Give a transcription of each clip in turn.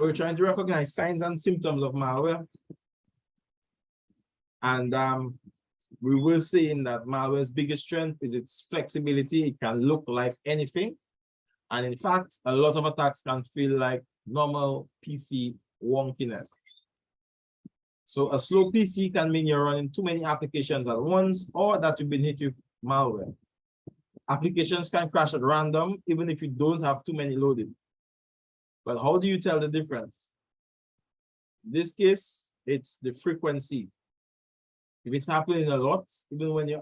We're trying to recognize signs and symptoms of malware. And we were saying that malware's biggest strength is its flexibility. It can look like anything. And in fact, a lot of attacks can feel like normal PC wonkiness. So a slow PC can mean you're running too many applications at once, or that you've been hit with malware. Applications can crash at random, even if you don't have too many loaded. But how do you tell the difference? In this case, it's the frequency. If it's happening a lot, even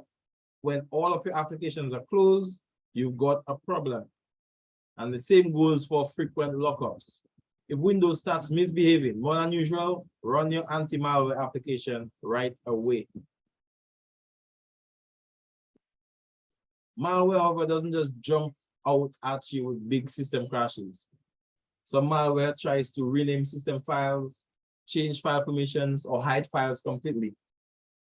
when all of your applications are closed, you've got a problem. And the same goes for frequent lockups. If Windows starts misbehaving more than usual, run your anti-malware application right away. Malware, however, doesn't just jump out at you with big system crashes. Some malware tries to rename system files, change file permissions, or hide files completely.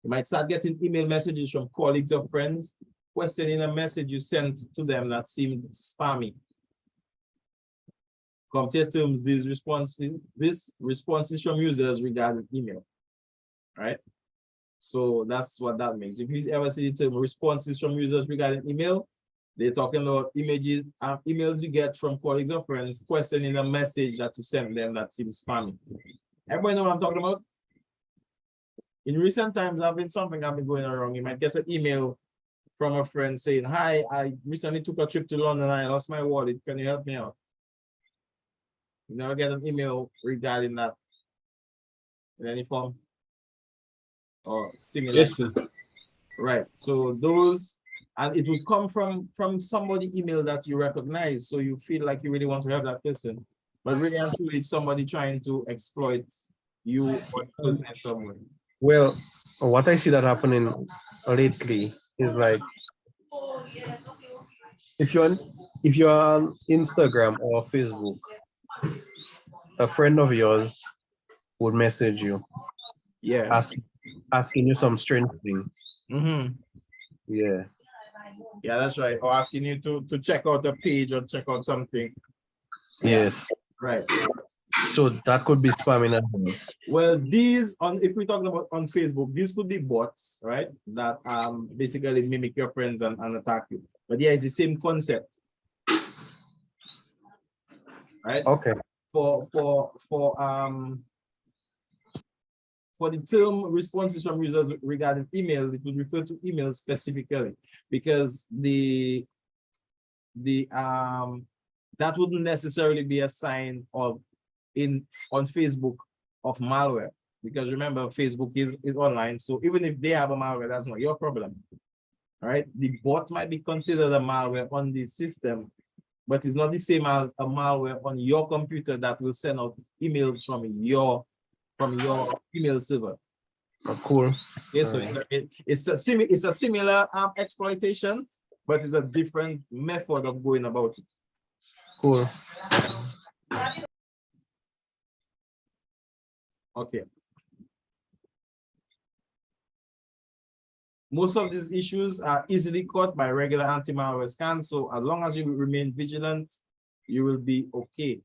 You might start getting email messages from colleagues or friends questioning a message you sent to them that seemed spammy. Comptia terms these responses from users regarding email, right? So that's what that means. If you ever see the term responses from users regarding email, they're talking about emails you get from colleagues or friends questioning a message that you sent them that seems spammy. Everybody know what I'm talking about? In recent times, something I've been going wrong. You might get an email from a friend saying, "Hi, I recently took a trip to London and I lost my wallet. Can you help me out?" You never get an email regarding that in any form or similar. Yes, sir. Right. So those, and it would come from somebody email that you recognize, so you feel like you really want to help that person, but really actually it's somebody trying to exploit you or the person in some way. Well, what I see that happening lately is like if you're on Instagram or Facebook, a friend of yours would message you, Yeah. asking you some strange things. Mm-hmm. Yeah. Yeah, that's right. Or asking you to check out a page or check out something. Yeah. Yes. Right. So that could be spamming as well. Well, if we're talking about on Facebook, these could be bots, right? That basically mimic your friends and attack you. But yeah, it's the same concept. Right? Okay. For the term responses from users regarding email, it would refer to email specifically, because that wouldn't necessarily be a sign of on Facebook of malware, because remember Facebook is online, so even if they have a malware, that's not your problem. All right, the bot might be considered a malware on the system, but it's not the same as a malware on your computer that will send out emails from your email server. Oh, cool. Yeah, so it's a similar exploitation, but it's a different method of going about it. Cool. Okay. Most of these issues are easily caught by regular anti-malware scans, so as long as you remain vigilant, you will be okay.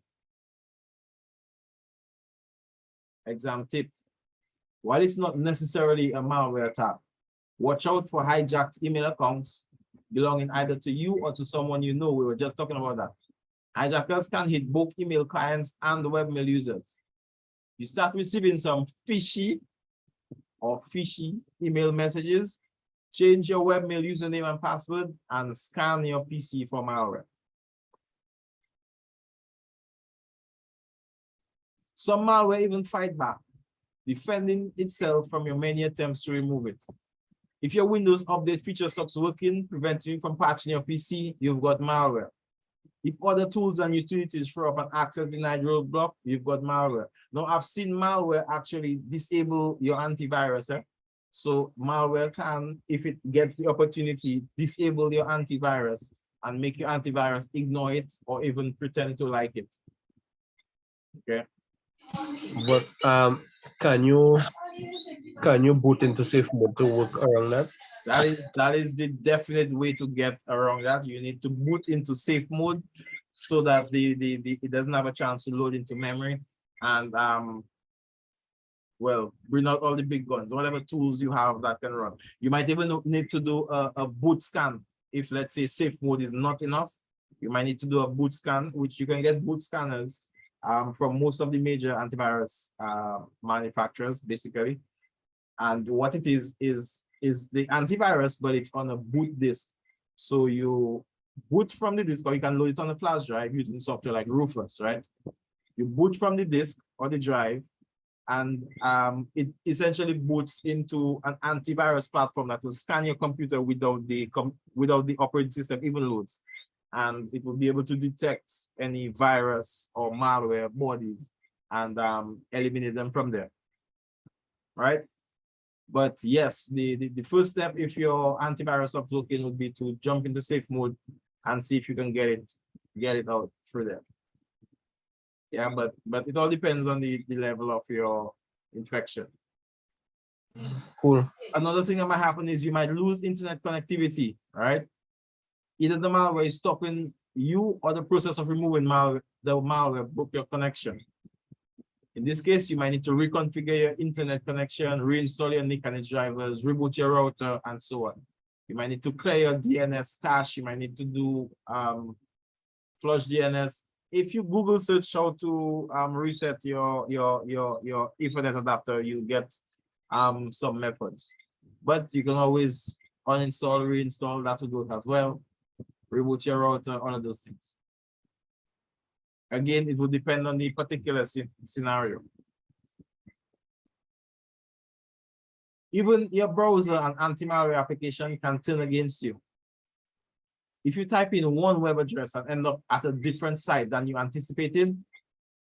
Exam tip. While it's not necessarily a malware attack, watch out for hijacked email accounts belonging either to you or to someone you know. We were just talking about that. Hijackers can hit both email clients and the webmail users. You start receiving some fishy email messages, change your webmail username and password, and scan your PC for malware. Some malware even fight back, defending itself from your many attempts to remove it. If your Windows update feature stops working, preventing you from patching your PC, you've got malware. If other tools and utilities throw up an access denied roadblock, you've got malware. Now, I've seen malware actually disable your antivirus. So malware can, if it gets the opportunity, disable your antivirus and make your antivirus ignore it or even pretend to like it. Okay. But can you boot into safe mode to work around that? That is the definite way to get around that. You need to boot into safe mode so that it doesn't have a chance to load into memory. and well, bring out all the big guns, whatever tools you have that can run. You might even need to do a boot scan. If, let's say, safe mode is not enough, you might need to do a boot scan, which you can get boot scanners from most of the major antivirus manufacturers, basically. And what it is the antivirus, but it's on a boot disk. So you boot from the disk, or you can load it on a flash drive using software like Rufus, right? You boot from the disk or the drive, and it essentially boots into an antivirus platform that will scan your computer without the operating system even loads, and it will be able to detect any virus or malware bodies and eliminate them from there, right? But yes, the first step, if your antivirus is broken, would be to jump into safe mode and see if you can get it out through there. Yeah, but it all depends on the level of your infection. Cool. Another thing that might happen is you might lose internet connectivity, right? Either the malware is stopping you, or the process of removing the malware broke your connection. In this case, you might need to reconfigure your internet connection, reinstall your NIC and its drivers, reboot your router, and so on. You might need to clear your DNS cache. You might need to do flush DNS. If you Google search how to reset your Ethernet adapter, you get some methods. But you can always uninstall, reinstall, that will do it as well. Reboot your router, all of those things. Again, it will depend on the particular scenario. Even your browser and anti-malware application can turn against you. If you type in one web address and end up at a different site than you anticipated,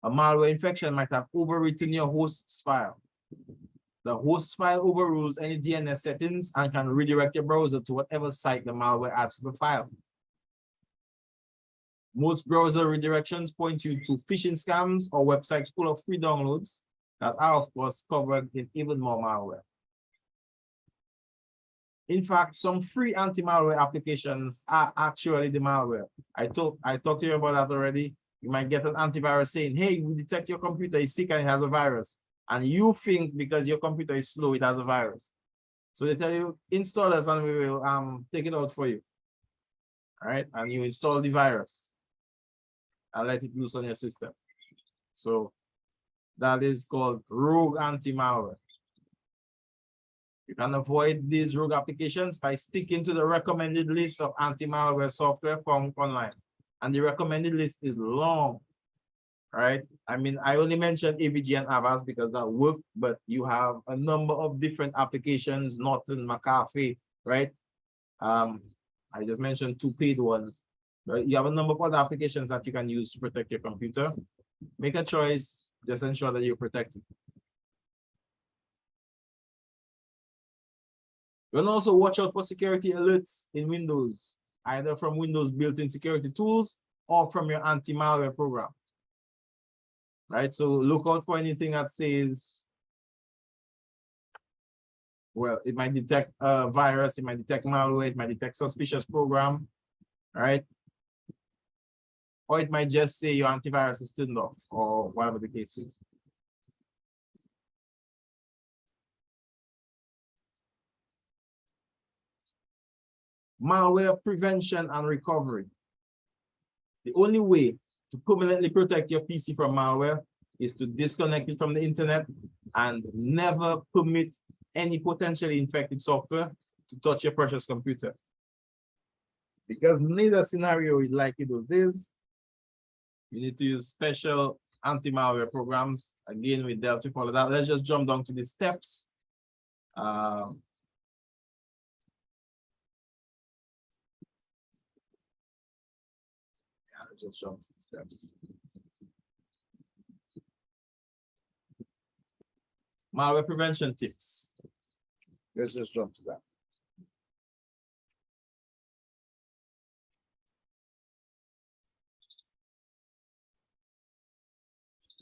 a malware infection might have overwritten your host's file. The host file overrules any DNS settings and can redirect your browser to whatever site the malware adds to the file. Most browser redirections point you to phishing scams or websites full of free downloads that are, of course, covered in even more malware. In fact, some free anti-malware applications are actually the malware. I talked to you about that already. You might get an antivirus saying, hey, we detect your computer is sick and it has a virus. And you think because your computer is slow, it has a virus. So they tell you, install us and we will take it out for you. All right, and you install the virus and let it loose on your system. So that is called rogue anti-malware. You can avoid these rogue applications by sticking to the recommended list of anti-malware software from online. And the recommended list is long, right? I mean, I only mentioned AVG and Avast because that work, but you have a number of different applications, Norton, McAfee, right? I just mentioned 2 paid ones. But you have a number of other applications that you can use to protect your computer. Make a choice, just ensure that you're protected. You can also watch out for security alerts in Windows, either from Windows built-in security tools or from your anti-malware program. Right, so look out for anything that says, well, it might detect a virus, it might detect malware, it might detect suspicious program, right? Or it might just say your antivirus is turned off, or whatever the case is. Malware prevention and recovery. The only way to permanently protect your PC from malware is to disconnect it from the internet and never permit any potentially infected software to touch your precious computer. Because neither scenario is likely to do this, you need to use special anti-malware programs. Again, we dealt with all of that. Let's just jump down to the steps. Just jump to the steps. Malware prevention tips. Let's just jump to that.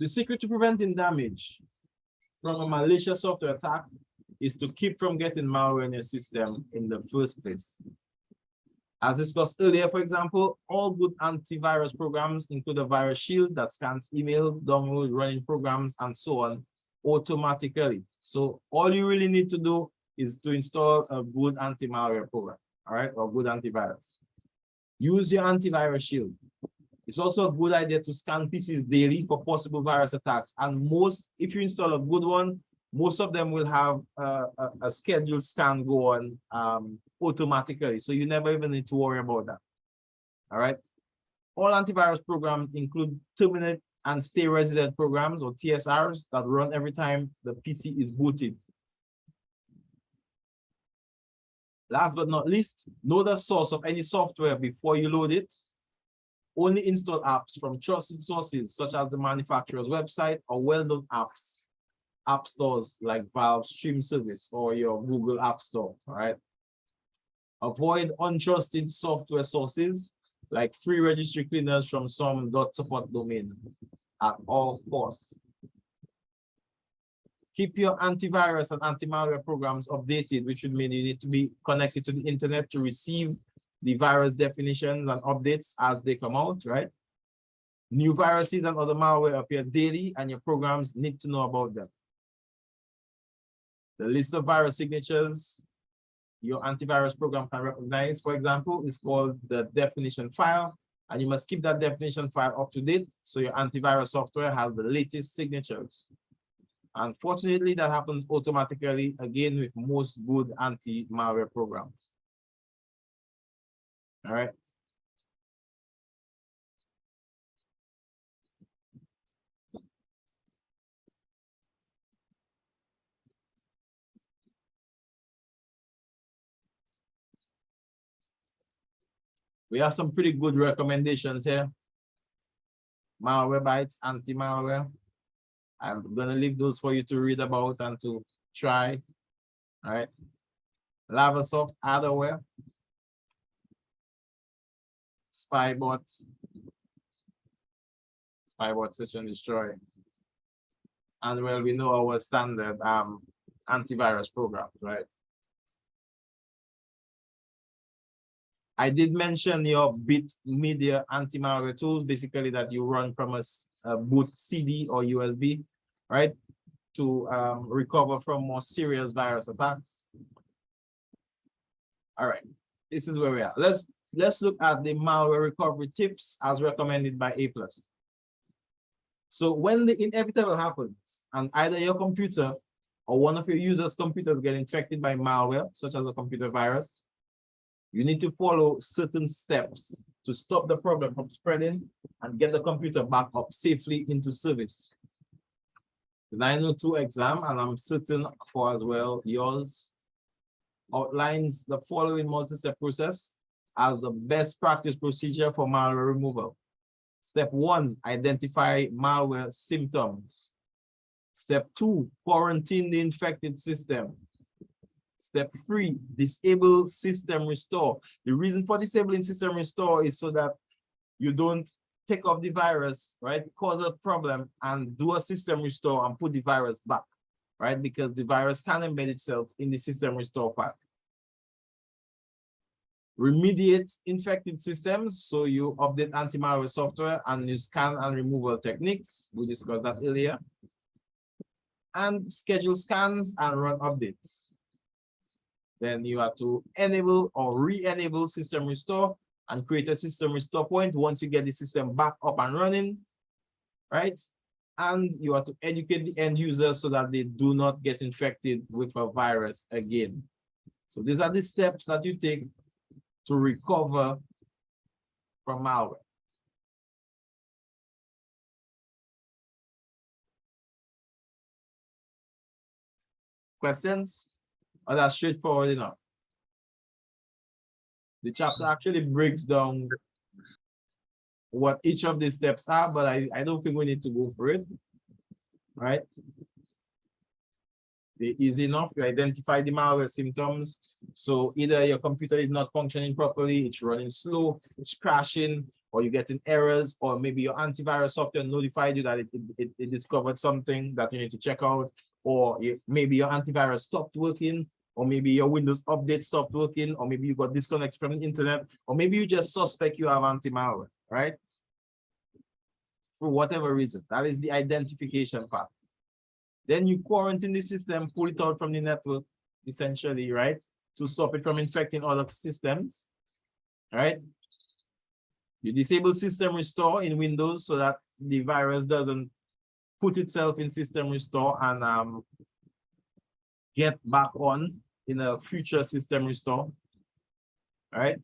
The secret to preventing damage from a malicious software attack is to keep from getting malware in your system in the first place. As discussed earlier, for example, all good antivirus programs include a virus shield that scans email, download running programs, and so on automatically. So all you really need to do is to install a good anti-malware program, all right, or good antivirus. Use your antivirus shield. It's also a good idea to scan PCs daily for possible virus attacks. And if you install a good one, most of them will have a scheduled scan go on automatically. So you never even need to worry about that. All right. All antivirus programs include terminate and stay resident programs, or TSRs, that run every time the PC is booted. Last but not least, know the source of any software before you load it. Only install apps from trusted sources, such as the manufacturer's website or well-known app stores like Valve Stream Service or your Google App Store, all right? Avoid untrusted software sources like free registry cleaners from some .support domain at all costs. Keep your antivirus and anti-malware programs updated, which would mean you need to be connected to the internet to receive the virus definitions and updates as they come out, right? New viruses and other malware appear daily, and your programs need to know about them. The list of virus signatures your antivirus program can recognize, for example, is called the definition file, and you must keep that definition file up to date so your antivirus software has the latest signatures. Unfortunately, that happens automatically, again, with most good anti-malware programs. All right. We have some pretty good recommendations here. Malwarebytes, anti-malware. I'm gonna leave those for you to read about and to try. All right. Lavasoft, adware. Spybot. Spybot search and destroy. And well, we know our standard antivirus programs, right? I did mention your bit media anti-malware tools, basically that you run from a boot CD or USB, right? To recover from more serious virus attacks. All right, this is where we are. Let's look at the malware recovery tips as recommended by A+. So when the inevitable happens and either your computer or one of your users' computers get infected by malware, such as a computer virus, you need to follow certain steps to stop the problem from spreading and get the computer back up safely into service. The 902 exam, and I'm certain for as well yours, outlines the following multi-step process as the best practice procedure for malware removal. Step 1, identify malware symptoms. Step 2, quarantine the infected system. Step 3, disable system restore. The reason for disabling system restore is so that you don't take off the virus, right? Cause a problem and do a system restore and put the virus back, right? Because the virus can embed itself in the system restore file. Remediate infected systems. So you update anti-malware software and you scan and removal techniques. We discussed that earlier. And schedule scans and run updates. Then you have to enable or re-enable system restore and create a system restore point once you get the system back up and running, right? And you have to educate the end user so that they do not get infected with a virus again. So these are the steps that you take to recover from malware. Questions? Oh, that's straightforward enough. The chapter actually breaks down what each of these steps are, but I don't think we need to go for it, right? They're easy enough. You identify the malware symptoms. So either your computer is not functioning properly, it's running slow, it's crashing, or you're getting errors, or maybe your antivirus software notified you that it discovered something that you need to check out, or maybe your antivirus stopped working, or maybe your Windows update stopped working, or maybe you got disconnected from the internet, or maybe you just suspect you have anti-malware, right? For whatever reason, that is the identification part. Then you quarantine the system, pull it out from the network, essentially, right? To stop it from infecting other systems, right? You disable system restore in Windows so that the virus doesn't put itself in system restore and get back on in a future system restore, all right?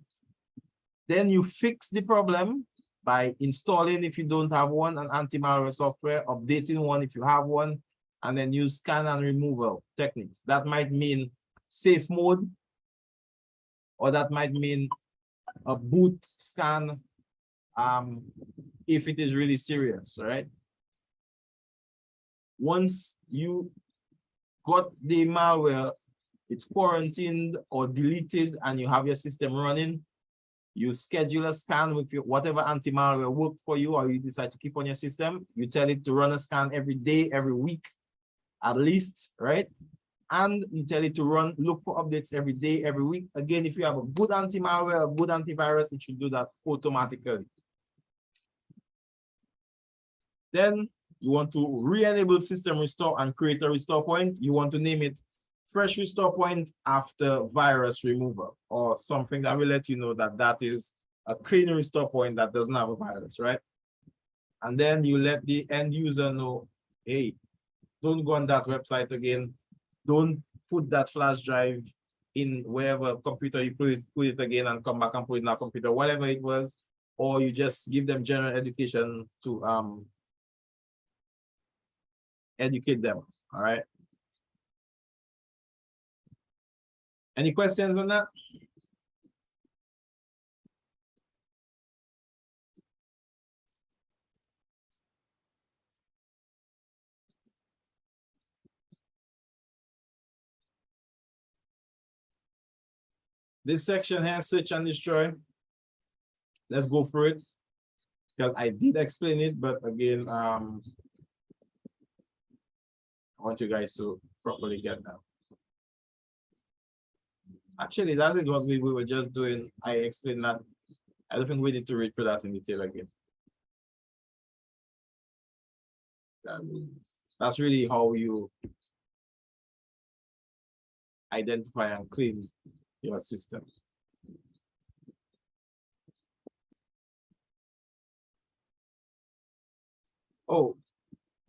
Then you fix the problem by installing, if you don't have one, an anti-malware software, updating one if you have one, and then use scan and removal techniques. That might mean safe mode, or that might mean a boot scan if it is really serious, right? Once you got the malware, it's quarantined or deleted, and you have your system running, you schedule a scan with your whatever anti-malware worked for you, or you decide to keep on your system. You tell it to run a scan every day, every week, at least, right? And you tell it to look for updates every day, every week. Again, if you have a good anti-malware, a good antivirus, it should do that automatically. Then you want to re-enable system restore and create a restore point. You want to name it fresh restore point after virus removal, or something that will let you know that that is a clean restore point that doesn't have a virus, right? And then you let the end user know, hey, don't go on that website again. Don't put that flash drive in wherever computer you put it again, and come back and put it in a computer, whatever it was. Or you just give them general education to educate them, all right? Any questions on that? This section here, search and destroy. Let's go through it, because I did explain it, but again, I want you guys to properly get that. Actually, that is what we were just doing. I explained that. I don't think we need to read through that in detail again. That's really how you identify and clean your system. Oh,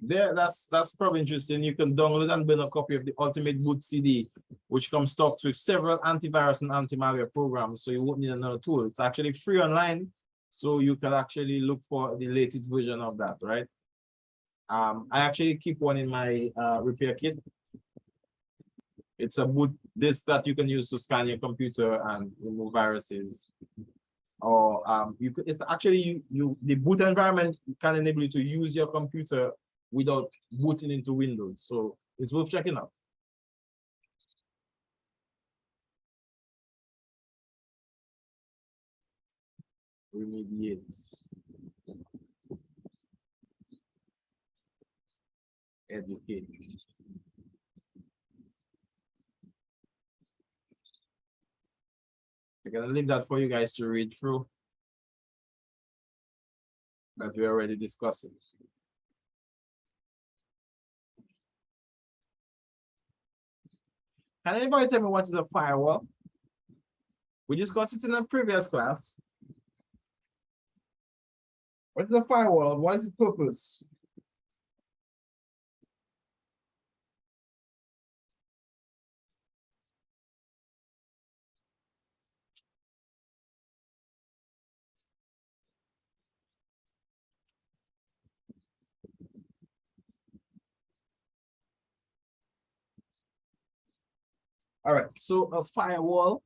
that's probably interesting. You can download and build a copy of the Ultimate Boot CD, which comes stocked with several antivirus and anti-malware programs, so you won't need another tool. It's actually free online, so you can actually look for the latest version of that, right? I actually keep one in my repair kit. It's a boot disk that you can use to scan your computer and remove viruses. Or it's actually the boot environment can enable you to use your computer without booting into Windows. So it's worth checking out. Remediate. Educate. I'm gonna leave that for you guys to read through, that we're already discussing. Can anybody tell me what is a firewall? We discussed it in a previous class. What is a firewall? What is its purpose? All right, so a firewall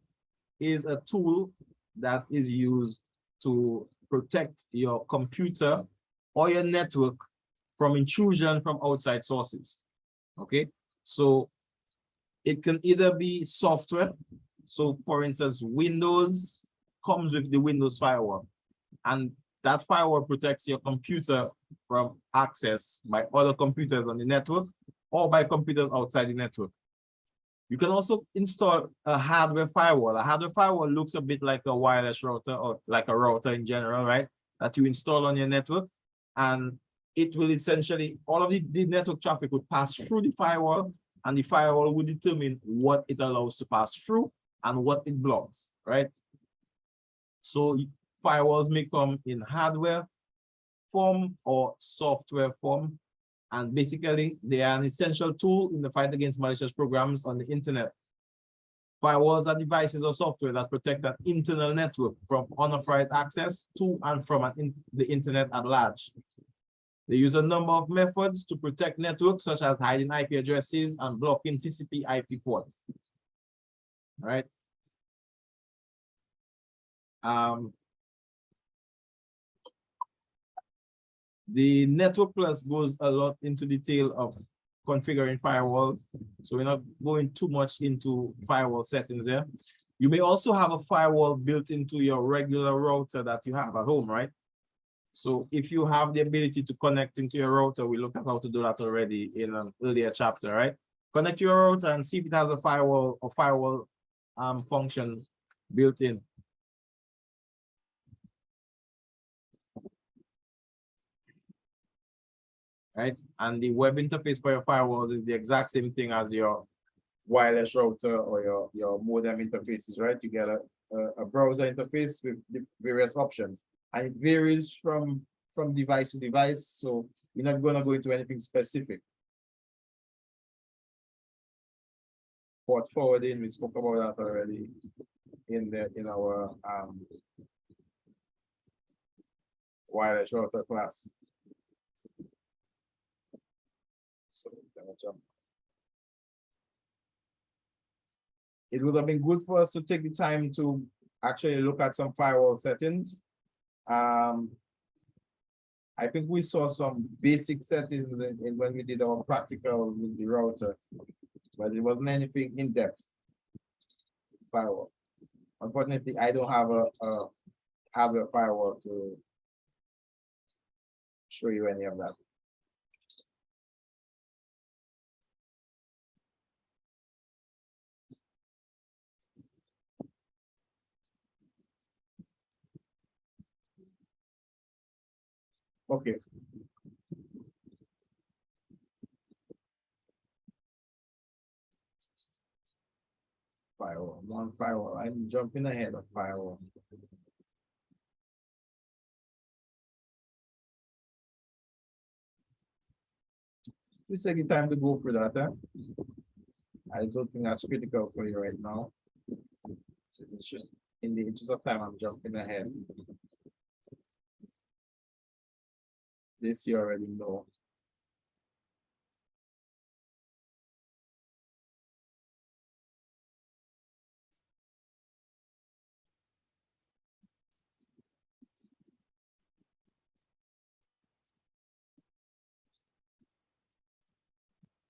is a tool that is used to protect your computer or your network from intrusion from outside sources. Okay, so it can either be software. So for instance, Windows comes with the Windows firewall, and that firewall protects your computer from access by other computers on the network or by computers outside the network. You can also install a hardware firewall. A hardware firewall looks a bit like a wireless router or like a router in general, right? That you install on your network. And it will essentially, all of the network traffic would pass through the firewall, and the firewall would determine what it allows to pass through and what it blocks, right? So firewalls may come in hardware form or software form. And basically, they are an essential tool in the fight against malicious programs on the internet. Firewalls are devices or software that protect an internal network from unauthorized access to and from the internet at large. They use a number of methods to protect networks, such as hiding IP addresses and blocking TCP/IP ports. All right. The Network Plus goes a lot into detail of configuring firewalls, so we're not going too much into firewall settings there. You may also have a firewall built into your regular router that you have at home, right? So if you have the ability to connect into your router, we looked at how to do that already in an earlier chapter, right? Connect your router and see if it has a firewall or firewall functions built in. Right? And the web interface for your firewalls is the exact same thing as your wireless router or your modem interfaces, right? You get a browser interface with the various options. And it varies from device to device, so we're not going to go into anything specific. Port forwarding, we spoke about that already in our wireless router class. So jump. It would have been good for us to take the time to actually look at some firewall settings. I think we saw some basic settings in when we did our practical with the router, but it wasn't anything in depth. Firewall. Unfortunately, I don't have a firewall to show you any of that. Okay. Firewall, one firewall. I'm jumping ahead of firewall. Please take the time to go through that. Huh? I don't think that's critical for you right now. So in the interest of time, I'm jumping ahead. This you already know.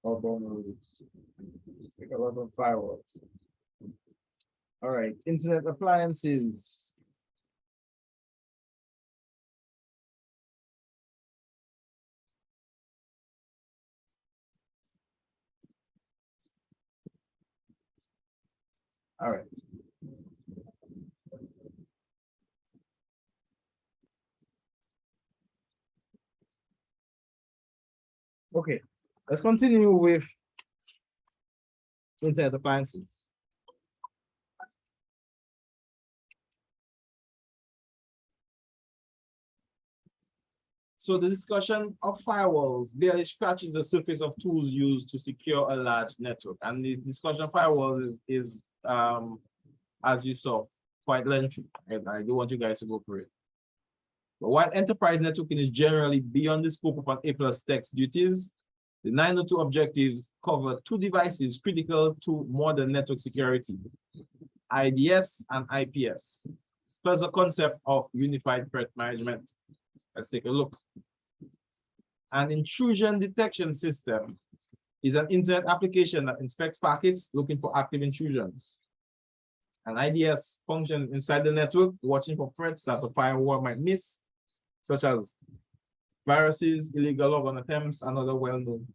Outbound routes. Let's take a lot of firewalls. All right, internet appliances. All right. Okay, let's continue with internet appliances. So the discussion of firewalls barely scratches the surface of tools used to secure a large network. And the discussion of firewalls is as you saw, quite lengthy. And I do want you guys to go through it. But while enterprise networking is generally beyond the scope of an A+ text duties, the 902 objectives cover two devices critical to modern network security, IDS and IPS, plus the concept of unified threat management. Let's take a look. An intrusion detection system is an internet application that inspects packets looking for active intrusions. An IDS functions inside the network, watching for threats that the firewall might miss, such as viruses, illegal logon attempts, and other well-known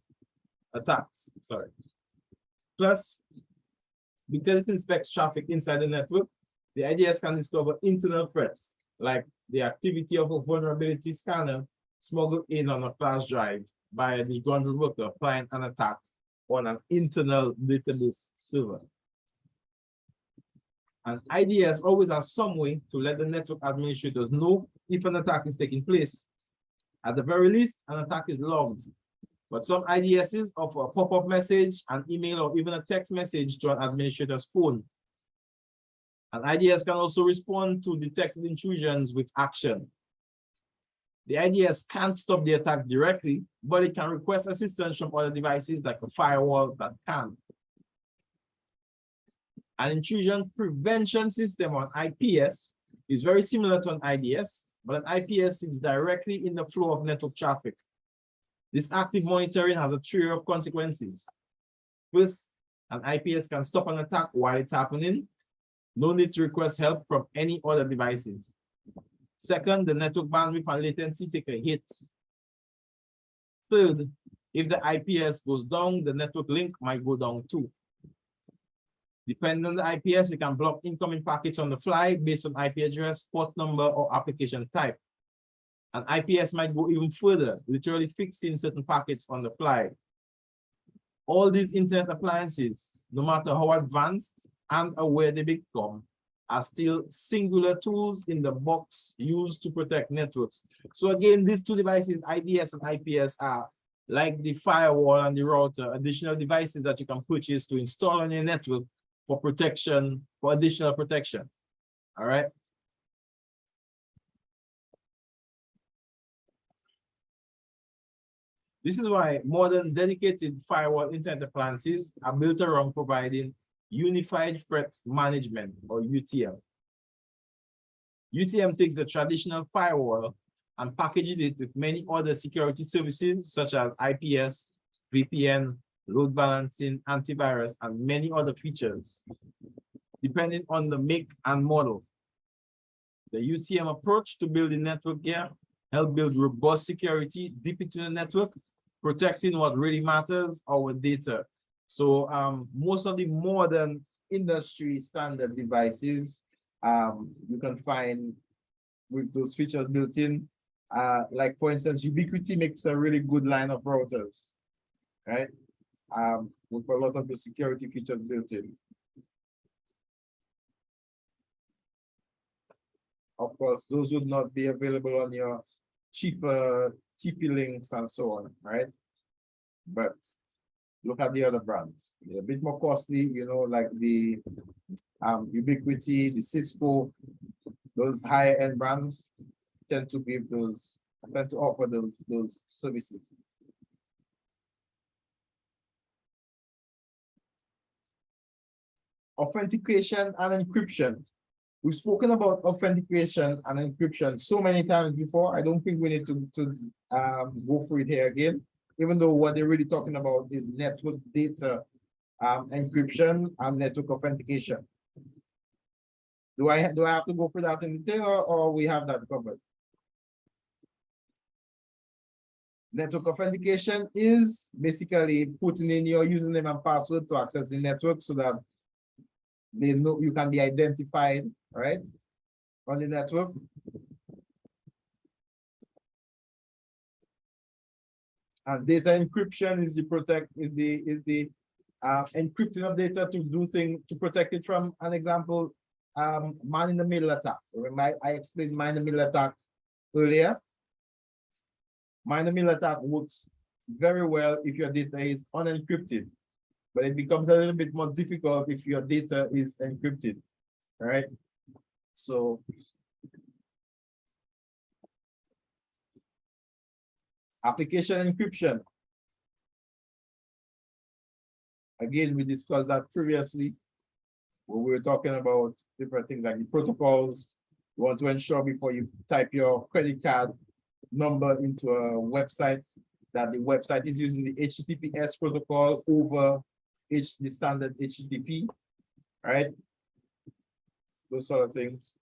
attacks. Plus, because it inspects traffic inside the network, the IDS can discover internal threats, like the activity of a vulnerability scanner smuggled in on a flash drive by a disgruntled worker applying an attack on an internal database server. And IDS always has some way to let the network administrators know if an attack is taking place. At the very least, an attack is logged. But some IDSs offer a pop-up message, an email, or even a text message to an administrator's phone. An IDS can also respond to detected intrusions with action. The IDS can't stop the attack directly, but it can request assistance from other devices like a firewall that can. An intrusion prevention system on IPS is very similar to an IDS, but an IPS sits directly in the flow of network traffic. This active monitoring has a trio of consequences. First, an IPS can stop an attack while it's happening. No need to request help from any other devices. Second, the network bandwidth and latency take a hit. Third, if the IPS goes down, the network link might go down too. Depending on the IPS, it can block incoming packets on the fly based on IP address, port number, or application type. An IPS might go even further, literally fixing certain packets on the fly. All these internet appliances, no matter how advanced and aware they become, are still singular tools in the box used to protect networks. So again, these two devices, IDS and IPS, are like the firewall and the router, additional devices that you can purchase to install on your network for protection, for additional protection. All right. This is why modern dedicated firewall internet appliances are built around providing Unified Threat Management, or UTM. UTM takes the traditional firewall and packages it with many other security services such as IPS, VPN, load balancing, antivirus, and many other features, depending on the make and model. The UTM approach to building network gear helps build robust security deep into the network, protecting what really matters, our data. So most of the modern industry standard devices you can find with those features built in. Like for instance, Ubiquiti makes a really good line of routers, right? With a lot of the security features built in. Of course, those would not be available on your cheaper TP-Links and so on, right? But look at the other brands. They're a bit more costly, you know, like the Ubiquiti, the Cisco, those higher end brands tend to offer those services. Authentication and encryption. We've spoken about authentication and encryption so many times before. I don't think we need to go through it here again, even though what they're really talking about is network data encryption and network authentication. Do I have to go through that in detail, or we have that covered? Network authentication is basically putting in your username and password to access the network so that they know you can be identified, right, on the network. And data encryption is the encrypting of data to do things to protect it from, an example, man-in-the-middle attack. Remember, I explained man-in-the-middle attack earlier. Man-in-the-middle attack works very well if your data is unencrypted, but it becomes a little bit more difficult if your data is encrypted, right? So application encryption. Again, we discussed that previously when we were talking about different things like the protocols. You want to ensure before you type your credit card number into a website that the website is using the HTTPS protocol over the standard HTTP, right? Those sort of things.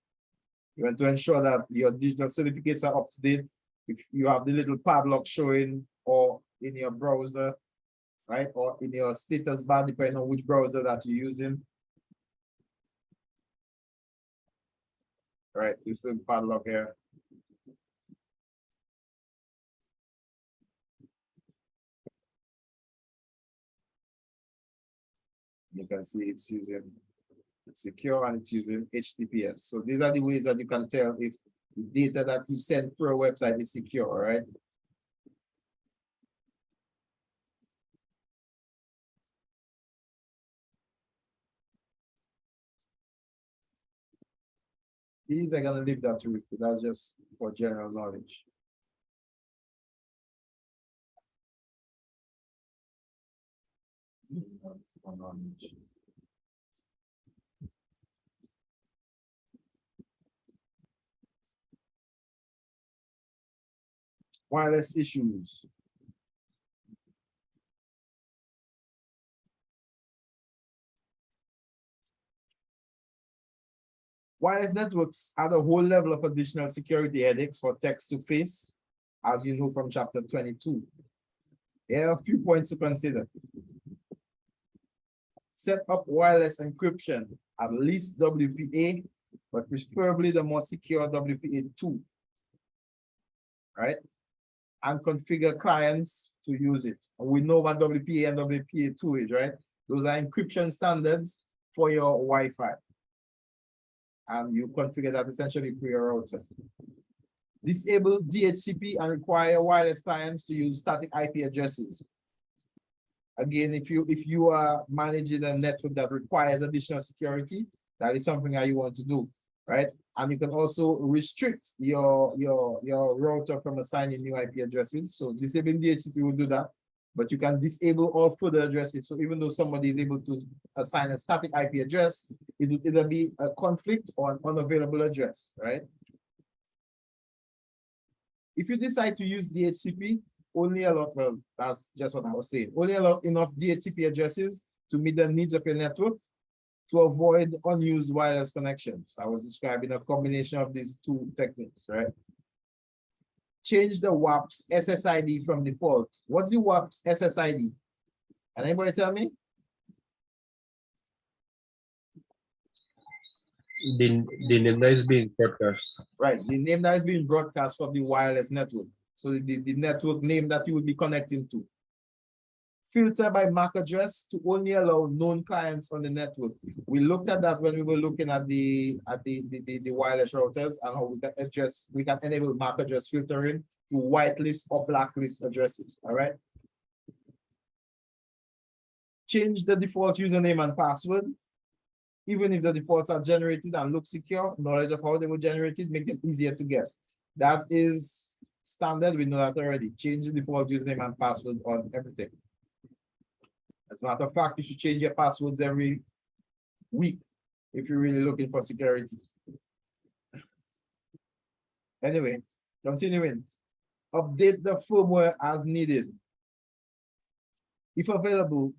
You want to ensure that your digital certificates are up to date. If you have the little padlock showing or in your browser, right? Or in your status bar, depending on which browser that you're using. Right, this is the padlock here. You can see it's secure and it's using HTTPS. So these are the ways that you can tell if the data that you send through a website is secure, right? These are gonna leave that to you. That's just for general knowledge. Wireless issues. Wireless networks add a whole level of additional security headaches for text to face, as you know from chapter 22. Here are a few points to consider. Set up wireless encryption, at least WPA, but preferably the more secure WPA2, right? And configure clients to use it. And we know what WPA and WPA2 is, right? Those are encryption standards for your Wi-Fi. And you configure that essentially for your router. Disable DHCP and require wireless clients to use static IP addresses. Again, if you are managing a network that requires additional security, that is something that you want to do, right? And you can also restrict your router from assigning new IP addresses. So disabling DHCP will do that, but you can disable all further addresses. So even though somebody is able to assign a static IP address, it will either be a conflict or an unavailable address, right? If you decide to use DHCP, only allow, well, that's just what I was saying, only allow enough DHCP addresses to meet the needs of your network to avoid unused wireless connections. I was describing a combination of these two techniques, right? Change the WAP's SSID from default. What's the WAP's SSID? Can anybody tell me? The name that is being broadcast. Right, the name that is being broadcast from the wireless network. So the network name that you will be connecting to. Filter by MAC address to only allow known clients on the network. We looked at that when we were looking at the wireless routers and how we can enable MAC address filtering to whitelist or blacklist addresses. All right. Change the default username and password. Even if the defaults are generated and look secure, knowledge of how they were generated make them easier to guess. That is standard, we know that already. Change the default username and password on everything. As a matter of fact, you should change your passwords every week if you're really looking for security. Anyway, continuing. Update the firmware as needed. If available,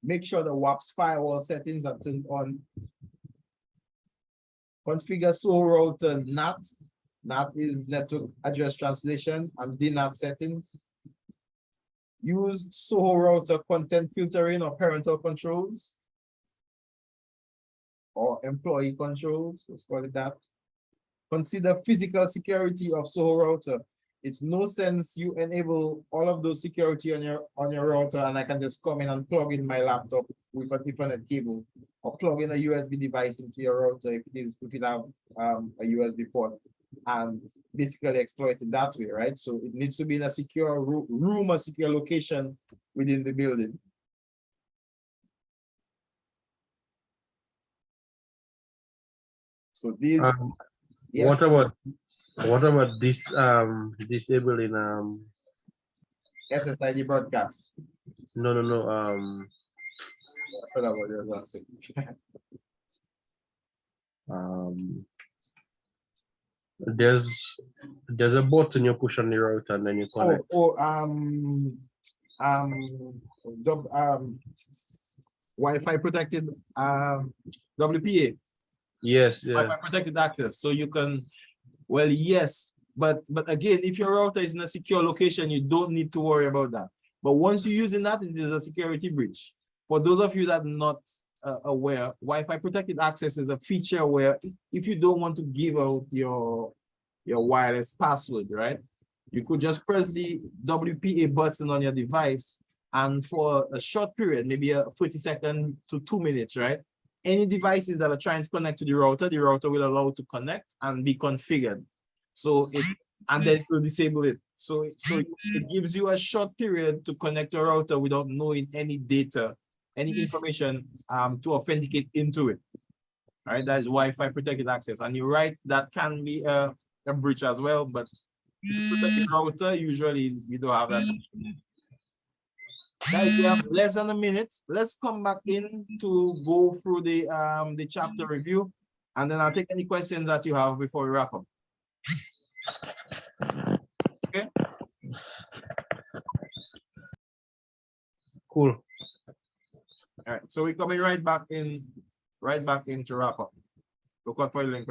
make sure the WAP's firewall settings are turned on. Configure SOHO router NAT. NAT is network address translation, and DNAT settings. Use SOHO router content filtering or parental controls or employee controls, let's call it that. Consider physical security of SOHO router. It's no sense you enable all of those security on your router and I can just come in and plug in my laptop with a Ethernet cable or plug in a USB device into your router if it have a USB port and basically exploit it that way, right? So it needs to be in a secure room, a secure location within the building. So these, yeah. What about this disabling SSID broadcast? No. I forgot what you were saying. There's a button you push on the router and then you connect. Wi-Fi protected WPA. Yes, yeah. Wi-Fi protected access. So you can, well, yes, but again, if your router is in a secure location, you don't need to worry about that. But once you're using that, it is a security breach. For those of you that are not aware, Wi-Fi protected access is a feature where if you don't want to give out your wireless password, right? You could just press the WPA button on your device, and for a short period, maybe a 30-second to 2 minutes, right? Any devices that are trying to connect to the router will allow to connect and be configured. So it, and then it will disable it. So it gives you a short period to connect a router without knowing any data, any information to authenticate into it. All right, that is Wi-Fi protected access. And you're right, that can be a breach as well, but if you protect the router, usually you don't have that. Guys, we have less than a minute. Let's come back in to go through the chapter review, and then I'll take any questions that you have before we wrap up. Okay. Cool. All right. So we're coming right back in to wrap up. Look out for your link.